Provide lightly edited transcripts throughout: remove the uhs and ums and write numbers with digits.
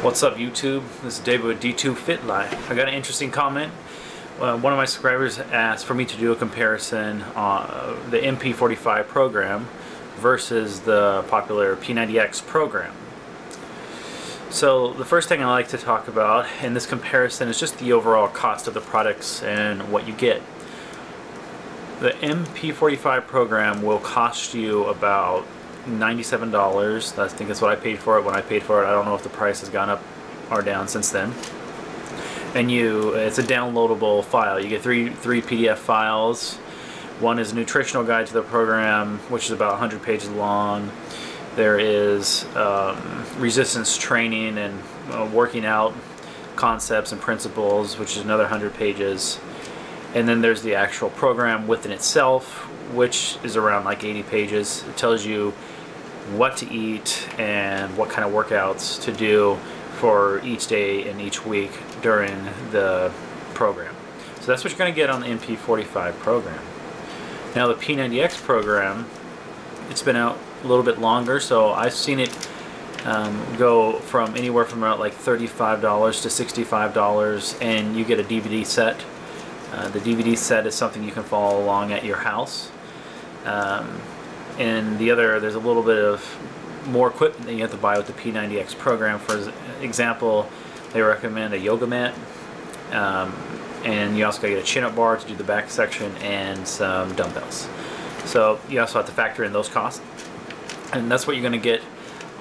What's up YouTube? This is David with D2 Fit Life. I got an interesting comment. One of my subscribers asked for me to do a comparison on the MP45 program versus the popular P90x program. So the first thing I like to talk about in this comparison is just the overall cost of the products and what you get. The MP45 program will cost you about $97. I think that's what I paid for it when I paid for it. I don't know if the price has gone up or down since then. And it's a downloadable file. You get three PDF files. One is a nutritional guide to the program, which is about 100 pages long. There is resistance training and working out concepts and principles, which is another 100 pages. And then there's the actual program within itself, which is around like 80 pages. It tells you what to eat and what kind of workouts to do for each day and each week during the program. So that's what you're going to get on the MP45 program. Now the P90x program, it's been out a little bit longer, so I've seen it go from anywhere from about like $35 to $65, and you get a DVD set. The DVD set is something you can follow along at your house. And there's a little bit of more equipment that you have to buy with the P90x program. For example, they recommend a yoga mat, and you also got to get a chin-up bar to do the back section and some dumbbells. So you also have to factor in those costs, and that's what you're going to get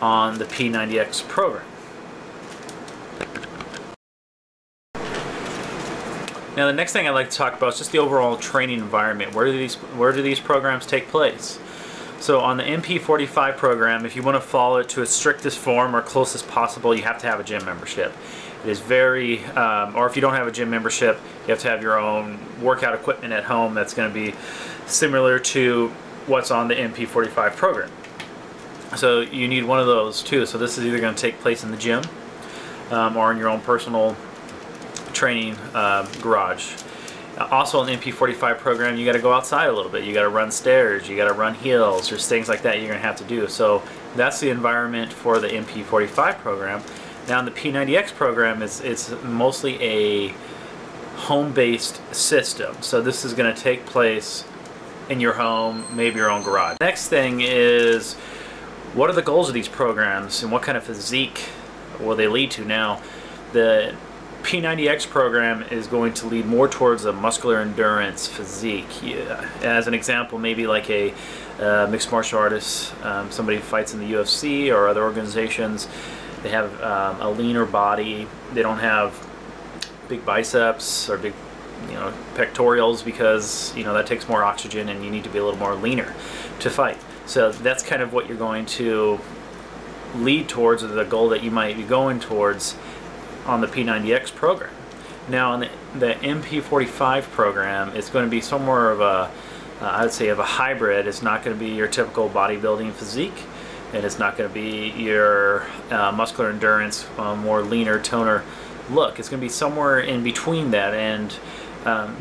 on the P90x program. Now the next thing I'd like to talk about is just the overall training environment. Where do these programs take place? So on the MP45 program, if you want to follow it to its strictest form or closest possible, you have to have a gym membership. It is very, or if you don't have a gym membership, you have to have your own workout equipment at home that's going to be similar to what's on the MP45 program. So you need one of those too. So this is either going to take place in the gym or in your own personal training garage. Also, in the MP45 program, you got to go outside a little bit. You got to run stairs, you got to run hills, there's things like that you're going to have to do. So that's the environment for the MP45 program. Now in the P90x program, it's mostly a home-based system. So this is going to take place in your home, maybe your own garage. Next thing is, what are the goals of these programs and what kind of physique will they lead to? Now, the P90x program is going to lead more towards a muscular endurance physique. As an example, maybe like a mixed martial artist, somebody who fights in the UFC or other organizations. They have a leaner body. They don't have big biceps or big, pectorals, because that takes more oxygen and you need to be a little more leaner to fight. So that's kind of what you're going to lead towards, or the goal that you might be going towards on the P90x program. Now on the MP45 program, it's going to be somewhere of a, I would say, of a hybrid. It's not going to be your typical bodybuilding physique, and it's not going to be your muscular endurance, more leaner, toner look. It's going to be somewhere in between that, and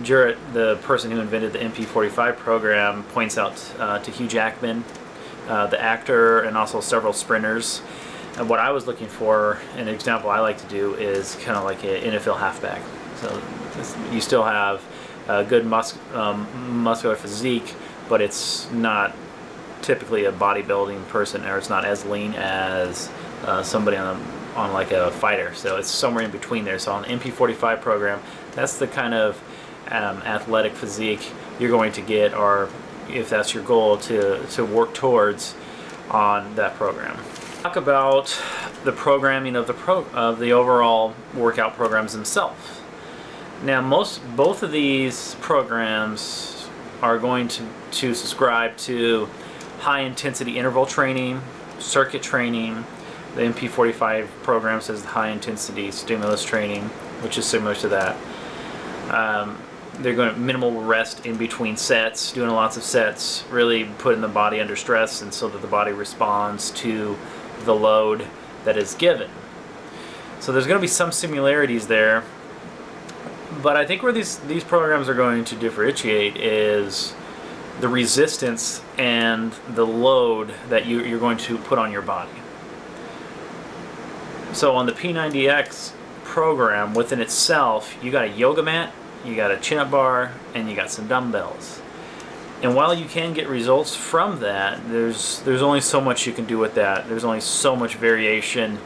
Jarrett, the person who invented the MP45 program, points out to Hugh Jackman, the actor, and also several sprinters. And what I was looking for, an example I like to do, is kind of like an NFL halfback. So you still have a good muscular physique, but it's not typically a bodybuilding person, or it's not as lean as somebody on like a fighter. So it's somewhere in between there. So on the MP45 program, that's the kind of athletic physique you're going to get, or if that's your goal to work towards on that program. Talk about the programming of the overall workout programs themselves. Now both of these programs are going to subscribe to high intensity interval training, circuit training. The MP45 program says high intensity stimulus training, which is similar to that. They're going to minimal rest in between sets, doing lots of sets, really putting the body under stress, and so that the body responds to the load that is given. So there's going to be some similarities there, but I think where these programs are going to differentiate is the resistance and the load that you're going to put on your body. So on the P90X program within itself, you got a yoga mat, you got a chin-up bar, and you got some dumbbells. And while you can get results from that, there's only so much you can do with that. There's only so much variation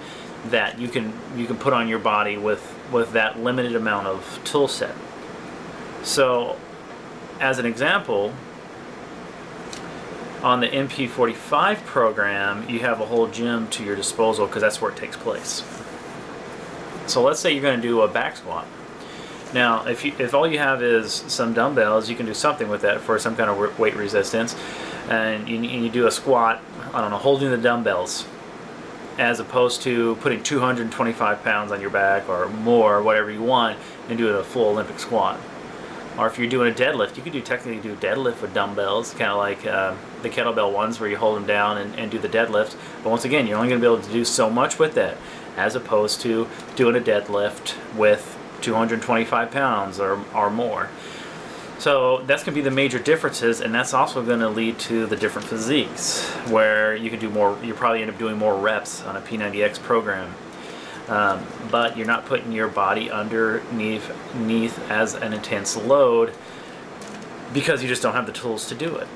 that you can put on your body with that limited amount of tool set. So as an example, on the MP45 program, you have a whole gym to your disposal because that's where it takes place. So let's say you're going to do a back squat. Now, if all you have is some dumbbells, you can do something with that for some kind of weight resistance, and you do a squat, I don't know, holding the dumbbells, as opposed to putting 225 pounds on your back or more, whatever you want, and doing a full Olympic squat. Or if you're doing a deadlift, you could technically do deadlift with dumbbells, kind of like the kettlebell ones where you hold them down and do the deadlift. But once again, you're only going to be able to do so much with that, as opposed to doing a deadlift with 225 pounds or more. So that's going to be the major differences, and that's also going to lead to the different physiques, where you can do more. You probably end up doing more reps on a P90X program, but you're not putting your body underneath as an intense load because you just don't have the tools to do it.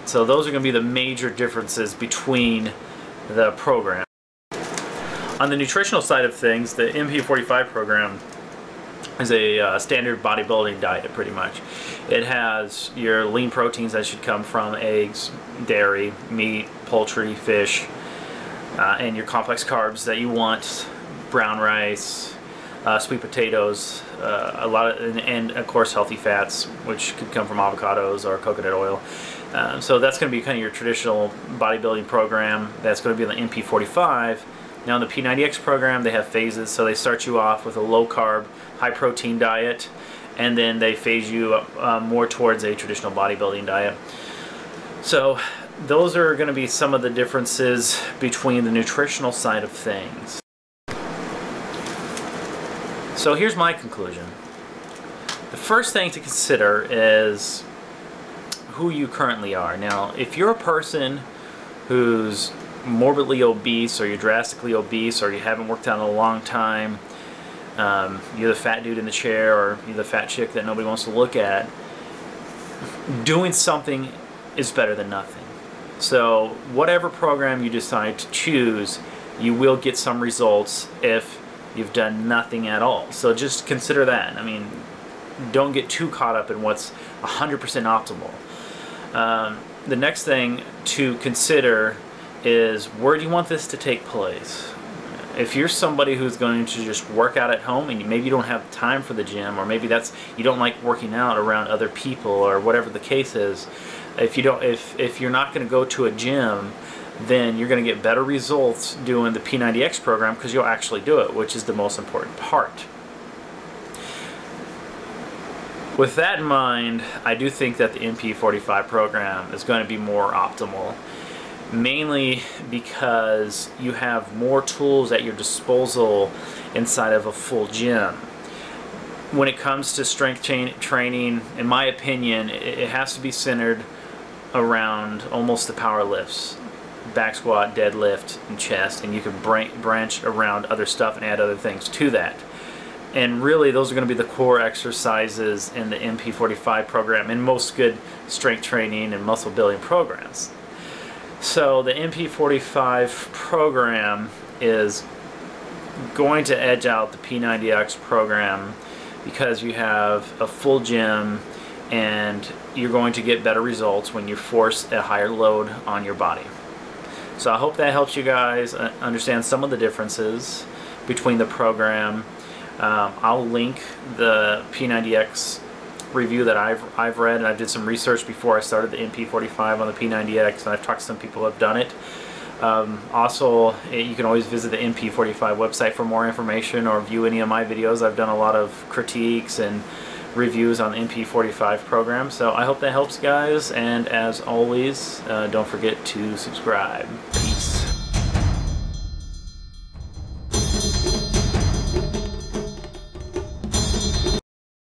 So those are going to be the major differences between the program. On the nutritional side of things, the MP45 program is a standard bodybuilding diet, pretty much. It has your lean proteins that should come from eggs, dairy, meat, poultry, fish, and your complex carbs that you want, brown rice, sweet potatoes, and of course healthy fats, which could come from avocados or coconut oil. So that's going to be kind of your traditional bodybuilding program. That's going to be on the MP45. Now in the P90X program, they have phases, so they start you off with a low-carb, high-protein diet, and then they phase you more towards a traditional bodybuilding diet. So those are going to be some of the differences between the nutritional side of things. So here's my conclusion. The first thing to consider is who you currently are. Now, if you're a person who's morbidly obese, or you're drastically obese, or you haven't worked out in a long time, you're the fat dude in the chair, or you're the fat chick that nobody wants to look at, doing something is better than nothing. So whatever program you decide to choose, you will get some results if you've done nothing at all. So just consider that. I mean, don't get too caught up in what's 100% optimal. The next thing to consider is, where do you want this to take place? If you're somebody who's going to just work out at home, and maybe you don't have time for the gym, or maybe you don't like working out around other people, or whatever the case is, if you're not going to go to a gym, then you're going to get better results doing the P90X program, because you'll actually do it, which is the most important part. With that in mind, I do think that the MP45 program is going to be more optimal, mainly because you have more tools at your disposal inside of a full gym. When it comes to strength training, in my opinion, it has to be centered around almost the power lifts. Back squat, deadlift, and chest, and you can branch around other stuff and add other things to that. And really, those are going to be the core exercises in the MP45 program, and most good strength training and muscle building programs. So the MP45 program is going to edge out the P90X program because you have a full gym, and you're going to get better results when you force a higher load on your body. So I hope that helps you guys understand some of the differences between the program. I'll link the P90X review that I've read, and I did some research before I started the MP45 on the P90X, and I've talked to some people who have done it. Also, you can always visit the MP45 website for more information, or view any of my videos. I've done a lot of critiques and reviews on the MP45 program. So I hope that helps, guys, and as always, don't forget to subscribe.